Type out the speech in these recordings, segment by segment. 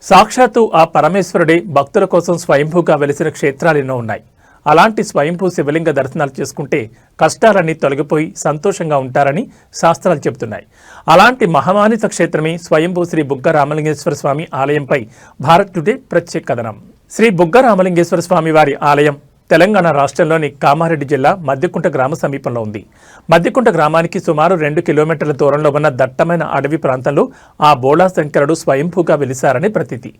సాక్షాత్తు ఆ పరమేశ్వరుడే భక్తుల కోసం స్వయంభూగా వెలిసిన క్షేత్రాలెన్నో ఉన్నాయి. అలాంటి స్వయంభూ శివలింగ దర్శనాలు చేసుకుంటే కష్టాలన్నీ తొలగిపోయి సంతోషంగా ఉంటారని శాస్త్రాలు చెబుతున్నాయి. అలాంటి మహమానిత క్షేత్రమే స్వయంభూ శ్రీ బుగ్గ రామలింగేశ్వర స్వామి ఆలయంపై భారత్ టుడే ప్రత్యేక కథనం. శ్రీ బుగ్గ రామలింగేశ్వర స్వామి వారి ఆలయం తెలంగాణ రాష్ట్రంలోని కామారెడ్డి జిల్లా మద్దికుంట గ్రామ సమీపంలో ఉంది. మద్దికుంట గ్రామానికి సుమారు 2 కిలోమీటర్ల దూరంలో ఉన్న దట్టమైన అడవి ప్రాంతంలో ఆ బోళా శంకరుడు స్వయంభూగా వెలిశారని ప్రతీతి.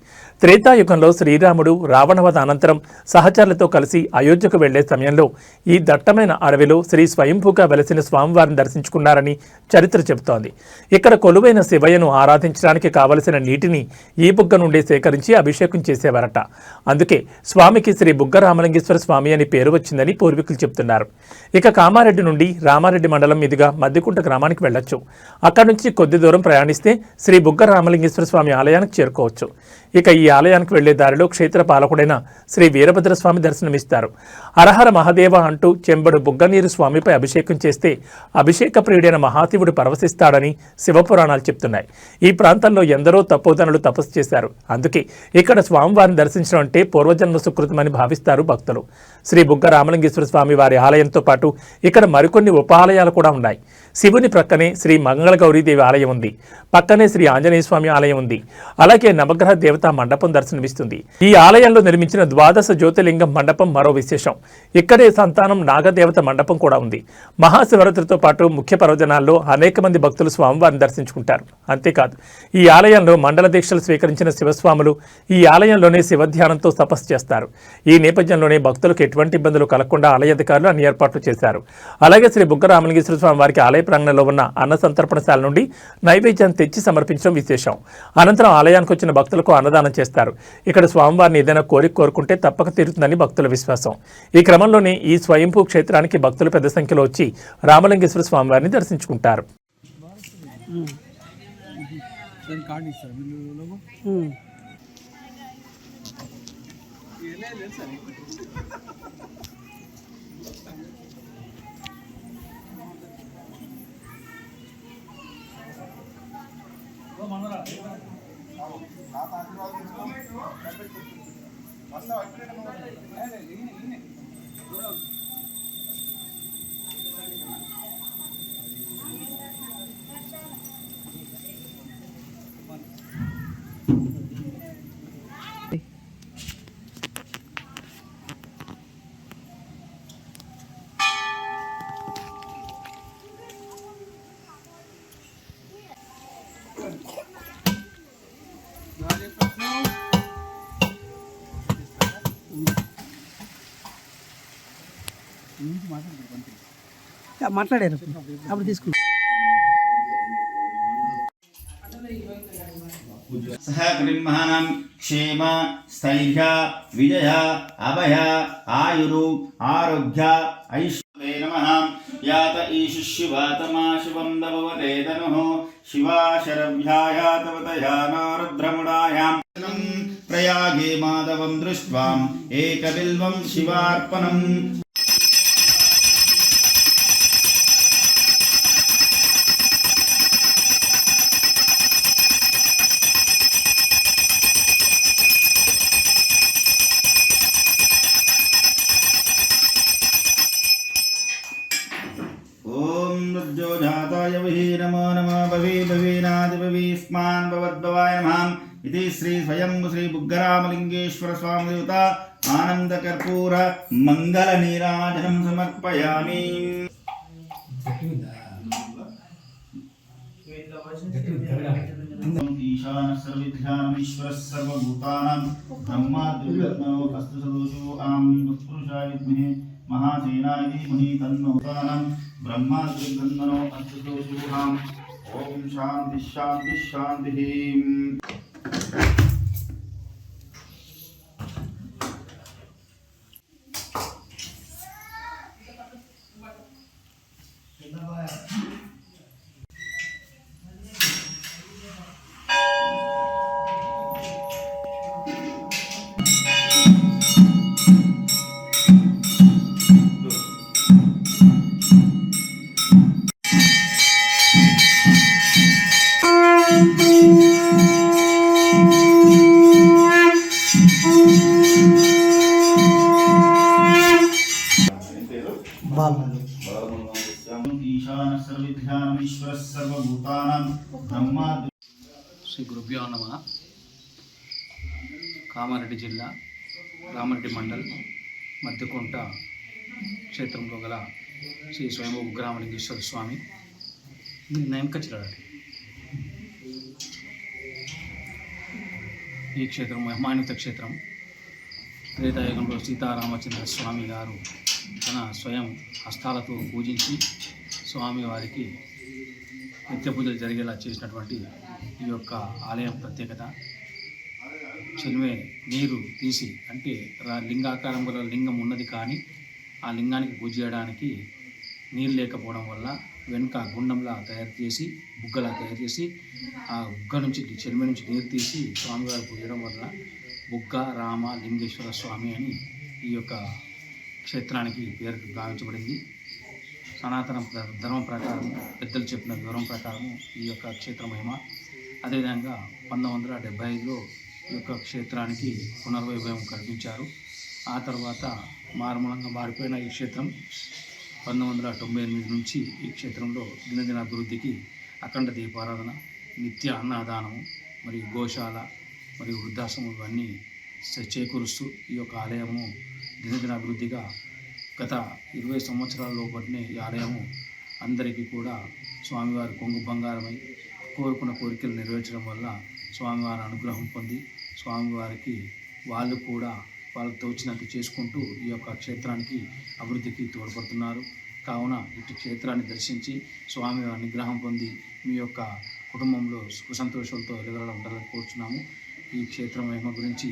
త్రేతాయుగంలో శ్రీరాముడు రావణవధ అనంతరం సహచరులతో కలిసి అయోధ్యకు వెళ్లే సమయంలో ఈ దట్టమైన అడవిలో శ్రీ స్వయంభూగా వెలిసిన స్వామివారిని దర్శించుకున్నారని చరిత్ర చెబుతోంది. ఇక్కడ కొలువైన శివయ్యను ఆరాధించడానికి కావలసిన నీటిని ఈ బుగ్గ నుండి సేకరించి అభిషేకం చేసేవారట. అందుకే స్వామికి శ్రీ బుగ్గ రామలింగేశ్వర స్వామి అని పేరు వచ్చిందని పూర్వీకులు చెబుతున్నారు. ఇక కామారెడ్డి నుండి రామారెడ్డి మండలం మీదుగా మద్దికుంట గ్రామానికి వెళ్లొచ్చు. అక్కడి నుంచి కొద్ది దూరం ప్రయాణిస్తే శ్రీ బుగ్గ రామలింగేశ్వర స్వామి ఆలయానికి చేరుకోవచ్చు. ఇక ఈ ఆలయానికి వెళ్లే దారిలో క్షేత్ర పాలకుడైన శ్రీ వీరభద్రస్వామి దర్శనమిస్తారు. హరహర మహాదేవ అంటూ చెంబడు బుగ్గనీరు స్వామిపై అభిషేకం చేస్తే అభిషేక ప్రియుడైన మహాశివుడు పరవశిస్తాడని శివపురాణాలు చెప్తున్నాయి. ఈ ప్రాంతంలో ఎందరో తపోధనులు తపస్సు చేశారు. అందుకే ఇక్కడ స్వామివారిని దర్శించడం అంటే పూర్వజన్మ సుకృతమని భావిస్తారు భక్తులు. శ్రీ బుగ్గ రామలింగేశ్వర స్వామి వారి ఆలయంతో పాటు ఇక్కడ మరికొన్ని ఉపాలయాలు కూడా ఉన్నాయి. శివుని ప్రక్కనే శ్రీ మంగళగౌరీదేవి ఆలయం ఉంది. పక్కనే శ్రీ ఆంజనేయ స్వామి ఆలయం ఉంది. అలాగే నవగ్రహ దేవతా మండపం దర్శనమిస్తుంది. ఈ ఆలయంలో నిర్మించిన 12 జ్యోతిర్లింగం మండపం మరో విశేషం. ఇక్కడే సంతానం నాగదేవత మండపం కూడా ఉంది. మహాశివరాత్రితో పాటు ముఖ్య పర్వదినాల్లో అనేక మంది భక్తులు స్వామివారిని దర్శించుకుంటారు. అంతేకాదు ఈ ఆలయంలో మండల దీక్షలు స్వీకరించిన శివస్వాములు ఈ ఆలయంలోనే శివధ్యానంతో తపస్సు చేస్తారు. ఈ నేపథ్యంలోనే భక్తులకు ఎటువంటి ఇబ్బందులు కలగకుండా ఆలయ అధికారులు అన్ని ఏర్పాట్లు చేశారు. అలాగే శ్రీ బుగ్గ రామలింగేశ్వర స్వామి వారికి ఆలయ ప్రాంగణంలో ఉన్న అన్న సంతర్పణశాల నుండి నైవేద్యాన్ని తెచ్చి సమర్పించడం విశేషం. అనంతరం ఆలయానికి వచ్చిన భక్తులకు అన్నదానం చేస్తారు. ఇక్కడ స్వామివారిని ఏదైనా కోరుకుంటే తప్పక తీరుతుందని భక్తుల విశ్వాసం. ఈ క్రమంలోనే ఈ స్వయంభూ క్షేత్రానికి భక్తులు పెద్ద సంఖ్యలో వచ్చి రామలింగేశ్వర స్వామివారిని దర్శించుకుంటారు. మాట్లాడారు అప్పుడు తీసుకుంటాం. సహ గ్రీమహానం క్షేమ స్థైర్య విజయ అభయ ఆయురు ఆరోగ్య ఐశ్వర్యే నమః. యాత ఈశిష్యువాతమా శివం దవవదేదనుః శివా శరభ్యాయాతవతయానో రుద్రముడాయాం ప్రయాగే మాధవం దృష్ట్వాం ఏకబిల్వం శివార్పణం. ఓం నృజ్యోజాతాయ వహి నమో నమో భవే భవేనాది భవేస్మాన్ భవద్భవాయ నమః. ఇది శ్రీ స్వయంభూ శ్రీ బుగ్గ రామలింగేశ్వర స్వామి దేవత ఆనంద కర్పూర మంగళ నీరాజనం సమర్పయామి. ఈశాన సర్వవిద్యానామీశ్వర సర్వభూతానాం బ్రహ్మాద్యుర్గమో హస్త సదోషో ఆం పురుషాయ విద్మహే మహాసేనాయ ధీమహి తన్నో తానం బ్రహ్మాద్యుర్గమో హస్త సదోషో ఆం. ఓం శాంతి శాంతి శాంతి. సర్వభూతానాం బ్రహ్మ. శ్రీ గురుభ్యో నమః. కామారెడ్డి జిల్లా రామారెడ్డి మండల్ మధ్యకొంట క్షేత్రంలో గల శ్రీ స్వయంభూ ఉగ్రరామలింగేశ్వర స్వామి నేమకచ్చిరాడు. ఈ క్షేత్రం మహిమాన్విత క్షేత్రం. త్రేతాయుగంలో సీతారామచంద్ర స్వామి గారు తన స్వయం హస్తాలతో పూజించి స్వామివారికి నిత్య పూజలు జరిగేలా చేసినటువంటి ఈ యొక్క ఆలయం ప్రత్యేకత. చెలిమే నీరు తీసి, అంటే లింగాకారం గల లింగం ఉన్నది కానీ ఆ లింగానికి పూజ చేయడానికి నీరు లేకపోవడం వల్ల వెనుక గుండంలా తయారు చేసి, బుగ్గలా తయారు చేసి, ఆ బుగ్గ నుంచి చెలిమే నుంచి నీరు తీసి స్వామివారు పూజడం వల్ల బుగ్గ రామ లింగేశ్వర స్వామి అని ఈ యొక్క క్షేత్రానికి పేరు గావించబడింది. సనాతన ధర్మం ప్రకారం, పెద్దలు చెప్పిన వివరం ప్రకారము ఈ యొక్క క్షేత్ర మహిమ. అదేవిధంగా 1975లో ఈ యొక్క క్షేత్రానికి పునర్వైభవం కల్పించారు. ఆ తర్వాత మారుమూలంగా మారిపోయిన ఈ క్షేత్రం 1998 నుంచి ఈ క్షేత్రంలో దినదిన అభివృద్ధికి అఖండ దీపారాధన, నిత్య అన్నదానము మరియు గోశాల మరియు వృద్ధాశ్రమం ఇవన్నీ చేకూరుస్తూ ఈ యొక్క ఆలయము దినదిన అభివృద్ధిగా గత 20 సంవత్సరాల లోపలనే ఈ ఆలయము అందరికీ కూడా స్వామివారి కొంగు బంగారమై కోరుకున్న కోరికలు నెరవేర్చడం వల్ల స్వామివారి అనుగ్రహం పొంది స్వామివారికి వాళ్ళు కూడా వాళ్ళకు తోచినంత చేసుకుంటూ ఈ యొక్క క్షేత్రానికి అభివృద్ధికి తోడ్పడుతున్నారు. కావున ఇటు క్షేత్రాన్ని దర్శించి స్వామివారి అనుగ్రహం పొంది మీ యొక్క కుటుంబంలో సుఖ సంతోషాలతో ఎదుగుదల ఉండాలని కోరుచున్నాము. ఈ క్షేత్ర మహిమ గురించి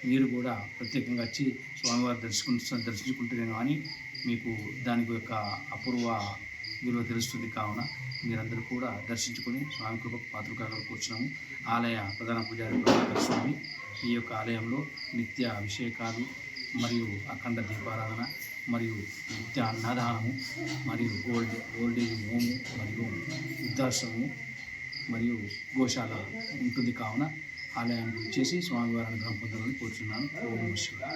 మీరు కూడా ప్రత్యేకంగా వచ్చి స్వామివారి దర్శించుకుంటేనే కానీ మీకు దానికి యొక్క అపూర్వ విలువ తెలుస్తుంది. కావున మీరందరూ కూడా దర్శించుకొని స్వామి కృపకు పాత్రకాలను కూర్చున్నాము. ఆలయ ప్రధాన పూజారి ప్రభాకర్ స్వామి ఈ యొక్క ఆలయంలో నిత్య అభిషేకాలు మరియు అఖండ దీపారాధన మరియు నిత్య అన్నదానము మరియు ఓల్డేజ్ హోము మరియు వృద్ధాశ్రమము మరియు గోశాల ఉంటుంది. కావున ఆలయానికి వచ్చేసి స్వామివారి అనుగ్రహం పొందాలని కోరుచున్నాను. ఓం నమః శివాయ.